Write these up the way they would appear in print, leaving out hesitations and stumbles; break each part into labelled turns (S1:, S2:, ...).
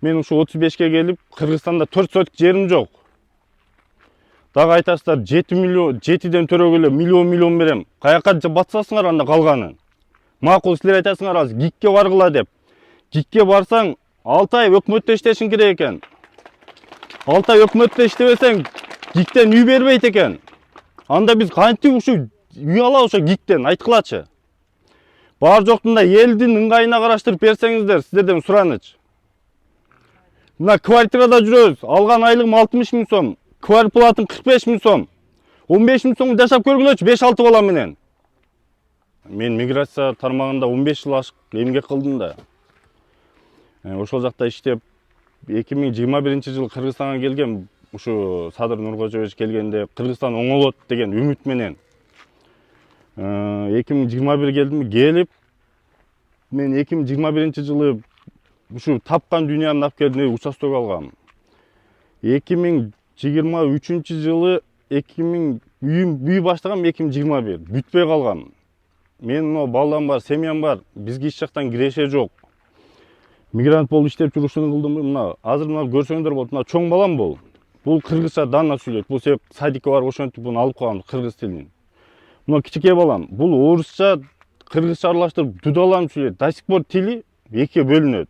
S1: Мен ушу 35ке келип, Кыргызстанда 4 сотик жерим жок. Дагы айтасыздар 7 миллион, 7ден төрөгөлө миллион берем. Каяка батсасыңар анда калганын. Макул силер айтасыңар азыр ГИКке баргыла деп. ГИКке барсаң 6 ай өкмөттө иштешиң керек экен. 6 ай өкмөттө иштебесең ГИКтен үй бербейт экен. Анда биз кантип ушу үй алабыз ошо ГИКтен, айткылачы. Бар жоктунда элдин ыңгайына караштырып берсеңиздер, сиздерден сураныч. Мына квартирада жүрөбүз. Алган айлыгым 60 000 сом. Квартплатым 45 000 сом. 15 000 сом жашап көргүлөчү 5-6 бала менен. Мен миграция тармагында 15 жыл ашык эмгек кылдым да. Ошол жакта иштеп 2021 жылы Кыргызстанга келгем. Ушу Садыр Нуркожоевич келгенде Кыргызстан оңолот деген үмүт менен. 2021 келдим, келип мен 2021 жылы ушу тапкан дүйнямды алып келдим, участок алгам. 2023 жылы үй баштагам 2021, бүтпөй калгам. Мен балам бар, семьям бар, бизге эч жактан киреше жок. Мигрант болуп иштеп жүрүшүн кылдым. Мына азыр мына көрсөңдөр болот, мына чоң балам бул. Бул кыргызча дана сүйлөйт. Бул себеп садикке барып ошентип буну алып калгам, кыргыз тилин. Мына кичике балам, бул орусча, кыргызча аралаштырып дудалам сүйлөйт. До сих пор тили экиге бөлүнөт.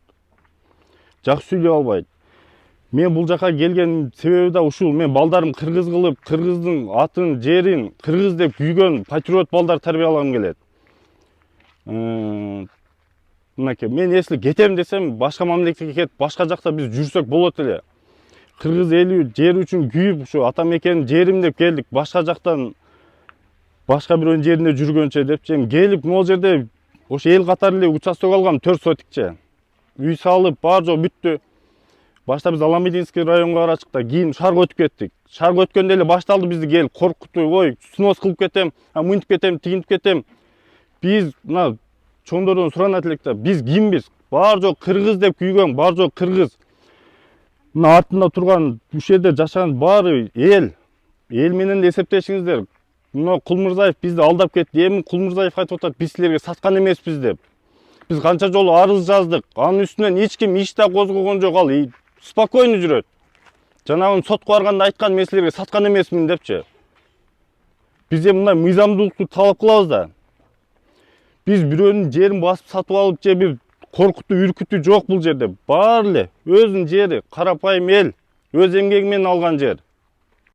S1: Жакшы сүйлөй албайт. Мен бул жака келген себеби да ушул. Мен балдарым кыргыз кылып, кыргыздын атын, жерин кыргыз деп күйгөн патриот балдар тарбиялагым келет. Мынакей, мен эсли кетем десем, башка мамлекетке кетип, башка жакта биз жүрсөк болот эле. Кыргыз эли жери үчүн күйүп, ушу ата мекен жерим деп келдик. Башка жактан башка бирөөнүн жеринде жүргөнчө депчи, келип могул жерде ошо эл катары эле участок алгам 4 сотикче. Үй салып, бар жок бүттү. Башта биз Аламединский районго карачык да, кийин шаарга өтүп кеттик. Шаарга өткөндө эле башталды бизди келип коркутту. Ой, снос кылып кетем, мынтип кетем, тигинтип кетем. Биз мына чоңдордон суранат элек да, биз кимбиз? Бар жок кыргыз деп күйгөн, бар жок кыргыз. Мына артында турган ушул жерде жашаган баары эл. Эл менен эсептешиңиздер. Мына Кулмурзаев бизди алдап кетти. Эми Кулмурзаев айтып атат, биз силерге саткан эмеспиз деп. Биз канча жолу арыз жаздык. Анын үстүнөн эч ким иш да козгогон жок. Ал спокойно жүрөт. Жанагы сотко барганда айткан, мен силерге саткан эмесмин депчи. Биз мына мыйзамдуулукту талап кылабыз да. Биз бирөөнүн жерин басып сатып алып же бир коркутуу, үркүтүү жок бул жерде. Бар эле өзүнүн жери, карапайым эл, өз эмгеги менен алган жер.